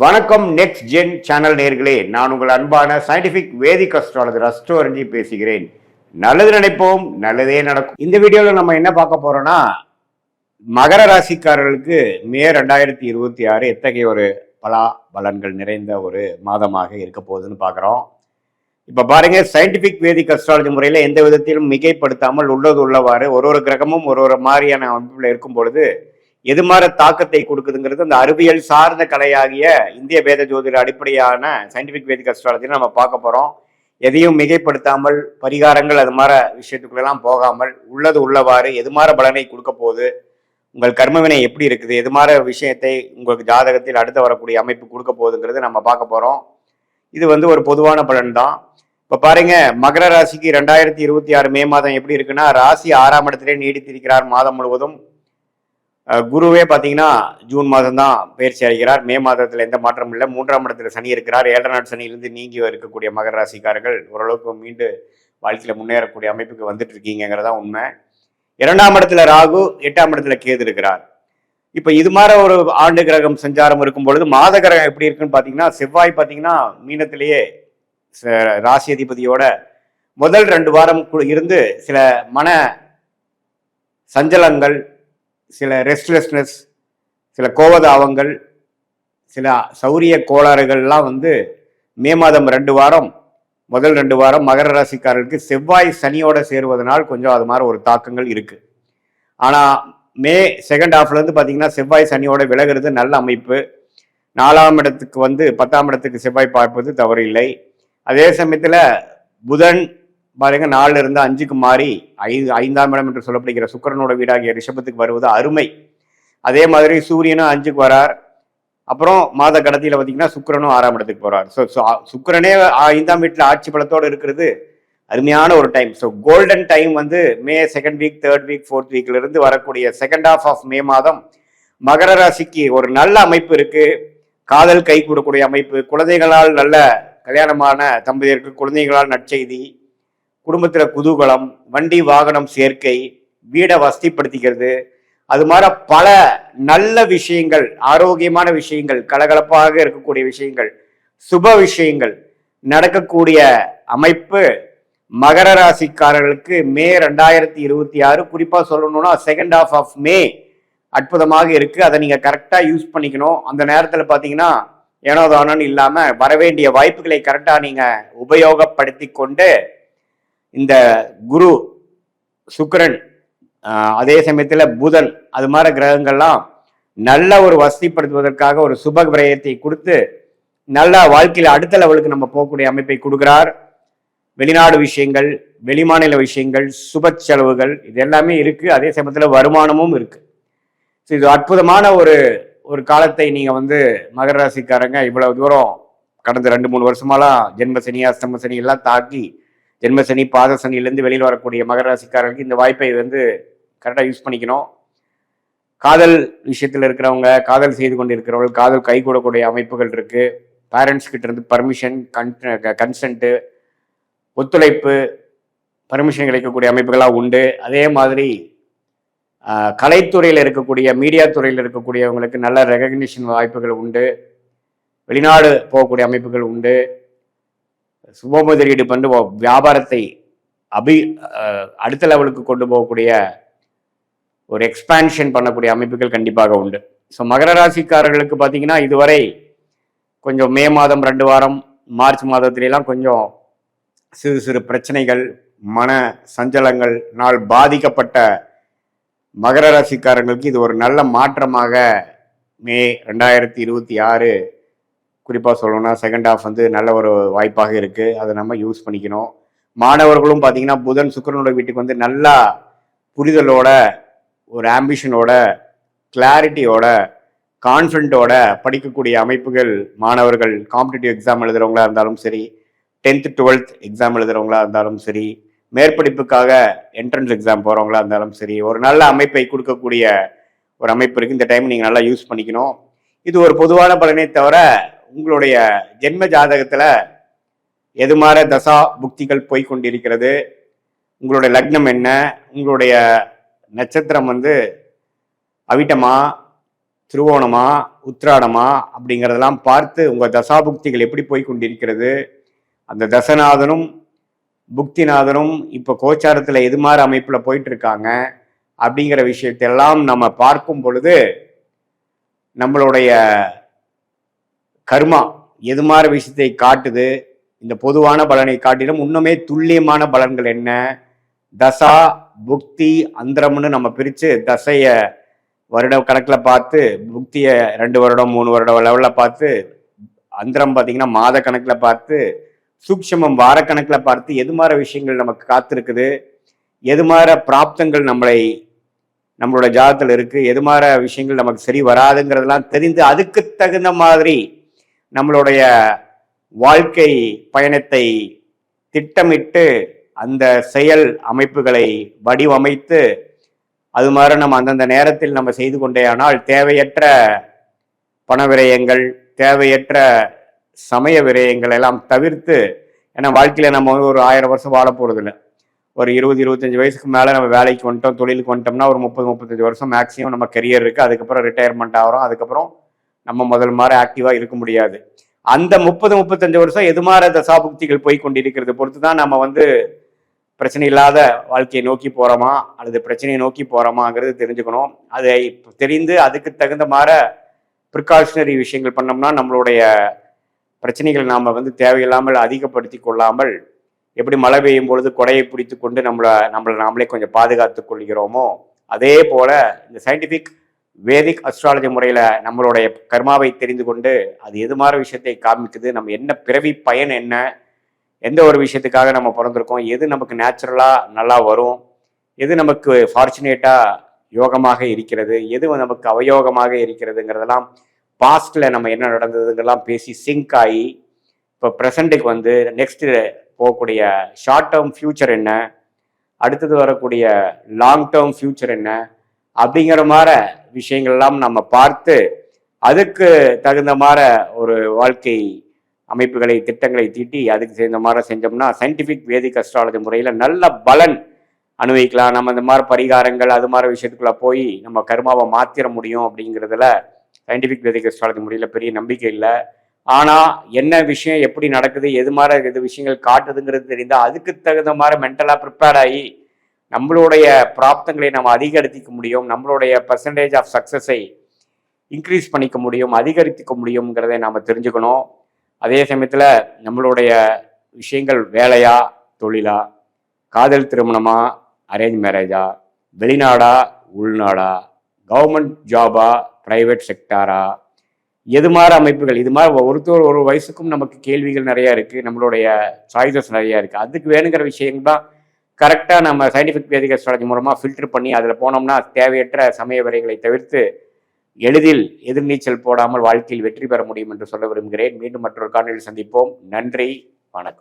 வணக்கம் next gen channel நேர்களே, நான் உங்கள் அன்பான சயின்டிபிக் வேதிக் அஸ்ட்ராலஜர் அஸ்ட்ரோரஞ்சி பேசுகிறேன். நல்லது நினைப்போம், நல்லதே நடக்கும். இந்த வீடியோவில் நம்ம என்ன பார்க்க போறோம்னா, மகர ராசிக்காரர்களுக்கு மே 2026 எத்தகைய ஒரு பலன்கள் நிறைந்த ஒரு மாதமாக இருக்க போகுதுன்னு பார்க்குறோம். இப்போ பாருங்க, சயின்டிபிக் வேதிக் அஸ்ட்ராலஜி முறையில் எந்த விதத்திலும் மிகைப்படுத்தாமல் உள்ளது உள்ளவாறு ஒரு கிரகமும் ஒரு மாதிரியான அமைப்பில் இருக்கும் பொழுது எது மாதிரி தாக்கத்தை கொடுக்குதுங்கிறது அந்த அறிவியல் சார்ந்த கலையாகிய இந்திய வேத ஜோதிட அடிப்படையான சயின்டிபிக் வேதிக் அஸ்ட்ராலஜி நம்ம பார்க்க போறோம். எதையும் மிகைப்படுத்தாமல் பரிகாரங்கள் அது மாதிரி விஷயத்துக்குள்ளெல்லாம் போகாமல் உள்ளது உள்ளவாறு எது மாதிரி பலனை கொடுக்க போகுது, உங்கள் கர்மவினை எப்படி இருக்குது, எது மாதிரி விஷயத்தை உங்களுக்கு ஜாதகத்தில் அடுத்து வரக்கூடிய அமைப்பு கொடுக்க போகுதுங்கிறது நம்ம பார்க்க போறோம். இது ஒரு பொதுவான பலன் தான். இப்ப பாருங்க, மகர ராசிக்கு 2026 மே மாதம் எப்படி இருக்குன்னா, ராசி 6ஆம் இடத்திலே நீடித்திருக்கிறார் மாதம் முழுவதும். குருவே பார்த்தீங்கன்னா ஜூன் மாதம் தான் பயிற்சி அடைகிறார். மே மாதத்தில் எந்த மாற்றமும் இல்லை. 3ஆம் இடத்துல சனி இருக்கிறார். 7 நாள் சனியிலிருந்து நீங்கி இருக்கக்கூடிய மகர ராசிக்காரர்கள் ஓரளவுக்கு மீண்டு வாழ்க்கையில் முன்னேறக்கூடிய அமைப்புக்கு வந்துட்டு இருக்கீங்கிறதா உண்மை. 2ஆம் இடத்துல ராகு, 8ஆம் இடத்துல கேது இருக்கிறார். இப்போ இது மாதிரி ஒரு ஆண்டு கிரகம் சஞ்சாரம் இருக்கும் பொழுது மாத கிரகம் எப்படி இருக்குன்னு பார்த்தீங்கன்னா, செவ்வாய் பார்த்தீங்கன்னா மீனத்திலேயே ராசி அதிபதியோட முதல் 2 வாரம் இருந்து சில மன சஞ்சலங்கள், சில ரெஸ்ட்லெஸ்னஸ், சில கோபதாபங்கள், சில சௌரிய கோளாறுகள்லாம் மே மாதம் 2 வாரம் முதல் 2 வாரம் மகர ராசிக்காரர்களுக்கு செவ்வாய் சனியோட சேருவதனால் கொஞ்சம் அது மாதிரி ஒரு தாக்கங்கள் இருக்கு. ஆனால் மே செகண்ட் ஹாஃப்லேருந்து பார்த்தீங்கன்னா செவ்வாய் சனியோட விலகிறது நல்ல அமைப்பு. 4ஆம் இடத்துக்கு 10ஆம் இடத்துக்கு செவ்வாய் பார்ப்பது தவறு இல்லை. அதே சமயத்தில் புதன் பாருங்க 4 இருந்து 5க்கு மாறி 5ஆம் இடம் என்று சொல்லப்படுகிற சுக்கிரனோட வீடாகிய ரிஷபத்துக்கு வருவது அருமை. அதே மாதிரி சூரியனும் 5க்கு வரார். அப்புறம் மாத கடத்தியில பார்த்தீங்கன்னா சுக்கிரனும் 6ஆம் இடத்துக்கு போறார். ஸோ சுக்கிரனே 5ஆம் வீட்டில் ஆட்சி பலத்தோடு இருக்கிறது அருமையான ஒரு டைம். ஸோ கோல்டன் டைம் மே 2nd week 3rd week 4th வீக்ல இருந்து வரக்கூடிய செகண்ட் ஹாஃப் ஆஃப் மே மாதம் மகர ராசிக்கு ஒரு நல்ல அமைப்பு இருக்கு. காதல் கை கூடக்கூடிய அமைப்பு, குழந்தைகளால் நல்ல கல்யாணமான தம்பதியருக்கு குழந்தைகளால் நற்செய்தி, குடும்பத்தில் குதூகலம், வண்டி வாகனம் சேர்க்கை, வீடை வசதிப்படுத்திக்கிறது, அது மாதிரி பல நல்ல விஷயங்கள், ஆரோக்கியமான விஷயங்கள், கலகலப்பாக இருக்கக்கூடிய விஷயங்கள், சுப விஷயங்கள் நடக்கக்கூடிய அமைப்பு மகர ராசிக்காரர்களுக்கு மே 2026 குறிப்பா சொல்லணும்னா செகண்ட் ஹாஃப் ஆஃப் மே அற்புதமாக இருக்கு. அதை நீங்க கரெக்டா யூஸ் பண்ணிக்கணும். அந்த நேரத்தில் பார்த்தீங்கன்னா ஏனோதானோன்னு இல்லாம வரவேண்டிய வாய்ப்புகளை கரெக்டா நீங்க உபயோகப்படுத்தி கொண்டு இந்த குரு, சுக்கிரன், அதே சமயத்தில் புதன், அது மாதிரி கிரகங்கள்லாம் நல்ல ஒரு வசதிப்படுத்துவதற்காக ஒரு சுப விரயத்தை கொடுத்து நல்ல வாழ்க்கையில் அடுத்த லெவலுக்கு நம்ம போகக்கூடிய அமைப்பை கொடுக்கிறார். வெளிநாடு விஷயங்கள், வெளிமாநில விஷயங்கள், சுப செலவுகள் இது எல்லாமே இருக்கு. அதே சமயத்தில் வருமானமும் இருக்கு. ஸோ இது அற்புதமான ஒரு காலத்தை நீங்க மகர ராசிக்காரங்க இவ்வளவு தூரம் கடந்த 2-3 வருஷமாலாம் ஜென்ம சனி, அஷ்டம சனி எல்லாம் தாக்கி ஜென்மசனி, பாத சனியிலேருந்து வெளியில் வரக்கூடிய மகர ராசிக்காரர்களுக்கு இந்த வாய்ப்பை கரெக்டாக யூஸ் பண்ணிக்கணும். காதல் விஷயத்தில் இருக்கிறவங்க, காதல் செய்து கொண்டு இருக்கிறவர்கள், காதல் கை கூடக்கூடிய அமைப்புகள் இருக்கு. பேரண்ட்ஸ் கிட்ட இருந்து பர்மிஷன், கன்சென்ட்டு, ஒத்துழைப்பு, பர்மிஷன் கிடைக்கக்கூடிய அமைப்புகளாக உண்டு. அதே மாதிரி கலைத்துறையில் இருக்கக்கூடிய, மீடியா துறையில் இருக்கக்கூடியவங்களுக்கு நல்ல ரெகக்னிஷன் வாய்ப்புகள் உண்டு. வெளிநாடு போகக்கூடிய அமைப்புகள் உண்டு. சுப முதலீடு பண்ணி வியாபாரத்தை அடுத்த லெவலுக்கு கொண்டு போகக்கூடிய ஒரு எக்ஸ்பான்ஷன் பண்ணக்கூடிய அமைப்புகள் கண்டிப்பாக உண்டு. ஸோ மகர ராசிக்காரர்களுக்கு பார்த்தீங்கன்னா இதுவரை கொஞ்சம் மே மாதம் 2 வாரம் மார்ச் மாதத்திலாம் கொஞ்சம் சிறு சிறு பிரச்சனைகள், மன சஞ்சலங்கள் நாள் பாதிக்கப்பட்ட மகர ராசிக்காரர்களுக்கு இது ஒரு நல்ல மாற்றமாக மே 2026 குறிப்பாக சொல்லணும்னா செகண்ட் ஹாஃப் நல்ல ஒரு வாய்ப்பாக இருக்குது. அதை நம்ம யூஸ் பண்ணிக்கணும். மாணவர்களும் பார்த்தீங்கன்னா புதன் சுக்கிரனோட வீட்டுக்கு நல்லா புரிதலோட, ஒரு ஆம்பிஷனோட, கிளாரிட்டியோட, கான்ஃபிடென்ட்டோட படிக்கக்கூடிய அமைப்புகள் மாணவர்கள் காம்படிட்டிவ் எக்ஸாம் எழுதுறவங்களா இருந்தாலும் சரி, 10th 12th எக்ஸாம் எழுதுறவங்களா இருந்தாலும் சரி, மேற்படிப்புக்காக என்ட்ரன்ஸ் எக்ஸாம் போகிறவங்களா இருந்தாலும் சரி, ஒரு நல்ல அமைப்பை கொடுக்கக்கூடிய ஒரு அமைப்பு இருக்குது. இந்த டைம் நீங்கள் நல்லா யூஸ் பண்ணிக்கணும். இது ஒரு பொதுவான பலனை தவிர உங்களுடைய ஜென்ம ஜாதகத்துல எது மாதிரி தசா புக்திகள் போய்கொண்டிருக்கிறது, உங்களுடைய லக்னம் என்ன, உங்களுடைய நட்சத்திரம் அவிட்டமா, திருவோணமா உத்திராடமா அப்படிங்கிறதெல்லாம் பார்த்து உங்கள் தசாபுக்திகள் எப்படி போய் கொண்டிருக்கிறது, அந்த தசநாதனும் புக்திநாதனும் இப்போ கோச்சாரத்தில் எது மாதிரி அமைப்பில் போயிட்டு இருக்காங்க அப்படிங்கிற விஷயத்தெல்லாம் நம்ம பார்க்கும் பொழுது நம்மளுடைய கர்மா எது மாதிரி விஷயத்தை காட்டுது, இந்த பொதுவான பலனை காட்டிலும் இன்னுமே துல்லியமான பலன்கள் என்ன, தசா புக்தி அந்தரம்னு நம்ம பிரித்து தசைய வருட கணக்கில் பார்த்து, புக்தியை 2 வருடம் 3 வருடம் லெவலில் பார்த்து, அந்தரம் பார்த்தீங்கன்னா மாத கணக்கில் பார்த்து, சூக்ஷமம் வாரக்கணக்கில் பார்த்து எது மாதிரி விஷயங்கள் நமக்கு காத்திருக்குது, எது மாதிரி பிராப்தங்கள் நம்மளோட ஜாதகத்தில் இருக்குது, எது மாதிரி விஷயங்கள் நமக்கு சரி வராதுங்கிறதெல்லாம் தெரிந்து அதுக்கு தகுந்த மாதிரி நம்மளுடைய வாழ்க்கை பயணத்தை திட்டமிட்டு அந்த செயல் அமைப்புகளை வடிவமைத்து அது மாதிரி நம்ம அந்தந்த நேரத்தில் நம்ம செய்து கொண்டே ஆனால் தேவையற்ற பண விரயங்கள், தேவையற்ற சமய விரயங்கள் எல்லாம் தவிர்த்து, ஏன்னா வாழ்க்கையில் நம்ம ஒரு 1000 வருஷம் வாழ போகிறது இல்லை. ஒரு 20-25 வயசுக்கு மேலே நம்ம வேலைக்கு வந்துட்டோம், தொழிலுக்கு வந்துட்டோம்னா ஒரு 30-35 வருஷம் மேக்ஸிமம் நம்ம கெரியர் இருக்குது. அதுக்கப்புறம் ரிட்டையர்மெண்ட் ஆகிறோம். அதுக்கப்புறம் நம்ம முதல் மாதிரி ஆக்டிவாக இருக்க முடியாது. அந்த 30-35 வருஷம் எது மாதிரி தசாபுக்திகள் போய் கொண்டிருக்கிறது பொறுத்து தான் நம்ம பிரச்சனை இல்லாத வாழ்க்கையை நோக்கி போகிறோமா அல்லது பிரச்சனையை நோக்கி போகிறோமாங்கிறது தெரிஞ்சுக்கணும். அதை தெரிந்து அதுக்கு தகுந்த மாதிரி ப்ரிகாஷனரி விஷயங்கள் பண்ணோம்னா நம்மளுடைய பிரச்சனைகள் நாம் தேவையில்லாமல் அதிகப்படுத்தி கொள்ளாமல், எப்படி மழை பெய்யும் பொழுது கொடையை பிடித்து கொண்டு நம்மளை நாமளே கொஞ்சம் பாதுகாத்து கொள்கிறோமோ, அதே போல் இந்த சயின்டிஃபிக் வேதிக் அஸ்ட்ராலஜி முறையில் நம்மளுடைய கர்மாவை தெரிந்து கொண்டு அது எது மாதிரி விஷயத்தை காமிக்குது, நம்ம என்ன பிறவி பயன் என்ன, எந்த ஒரு விஷயத்துக்காக நம்ம பிறந்திருக்கோம், எது நமக்கு நேச்சுரலாக நல்லா வரும், எது நமக்கு ஃபார்ச்சுனேட்டாக யோகமாக இருக்கிறது, எது நமக்கு அவயோகமாக இருக்கிறதுங்கிறதெல்லாம் பாஸ்டில் நம்ம என்ன நடந்ததுங்கெல்லாம் பேசி சிங்க் ஆகி இப்போ ப்ரெசண்ட்டுக்கு நெக்ஸ்ட்டு போகக்கூடிய ஷார்ட் டேர்ம் ஃப்யூச்சர் என்ன, அடுத்தது வரக்கூடிய லாங் டேர்ம் ஃப்யூச்சர் என்ன அப்படிங்கிற மாதிரி விஷயங்கள்லாம் நம்ம பார்த்து அதுக்கு தகுந்த மாதிரி ஒரு வாழ்க்கை அமைப்புகளை திட்டங்களை தீட்டி அதுக்கு சேர்ந்த மாதிரி செஞ்சோம்னா சயின்டிஃபிக் வேதிக் அஸ்ட்ராலஜி முறையில் நல்ல பலன் அனுபவிக்கலாம். நம்ம இந்த மாதிரி பரிகாரங்கள் அது மாதிரி விஷயத்துக்குள்ள போய் நம்ம கர்மாவை மாற்றிட முடியும் அப்படிங்கிறதுல சயின்டிஃபிக் வேதிக் அஸ்ட்ராலஜி முறையில் பெரிய நம்பிக்கை இல்லை. ஆனால் என்ன விஷயம் எப்படி நடக்குது, எது மாதிரி எது விஷயங்கள் காட்டுதுங்கிறது தெரிந்தால் அதுக்கு தகுந்த மாதிரி மென்டலாக ப்ரிப்பேர்ட் ஆகி நம்மளுடைய பிராப்தங்களை நம்ம அதிகரிக்க முடியும், நம்மளுடைய பர்சன்டேஜ் ஆஃப் சக்ஸஸை இன்க்ரீஸ் பண்ணிக்க முடியும், அதிகரித்துக்க முடியுங்கிறதை நாம் தெரிஞ்சுக்கணும். அதே சமயத்தில் நம்மளுடைய விஷயங்கள் வேலையா தொழிலா, காதல் திருமணமா அரேஞ்ச் மேரேஜா, வெளிநாடா உள்நாடா, கவர்மெண்ட் ஜாபா ப்ரைவேட் செக்டாரா, எது மாதிரி அமைப்புகள், இது மாதிரி ஒரு வயசுக்கும் நமக்கு கேள்விகள் நிறையா இருக்குது, நம்மளுடைய சாய்ஸஸ் நிறையா இருக்குது. அதுக்கு வேணுங்கிற விஷயங்கள் தான் கரெக்டாக நம்ம சயின்டிஃபிக் வேதிக் அஸ்ட்ராலஜி மூலமாக ஃபில்டர் பண்ணி அதில் போனோம்னா தேவையற்ற சமய வரைகளை தவிர்த்து எளிதில் எதிர்நீச்சல் போடாமல் வாழ்க்கையில் வெற்றி பெற முடியும் என்று சொல்ல விரும்புகிறேன். மீண்டும் மற்றொரு காணொலியில் சந்திப்போம். நன்றி, வணக்கம்.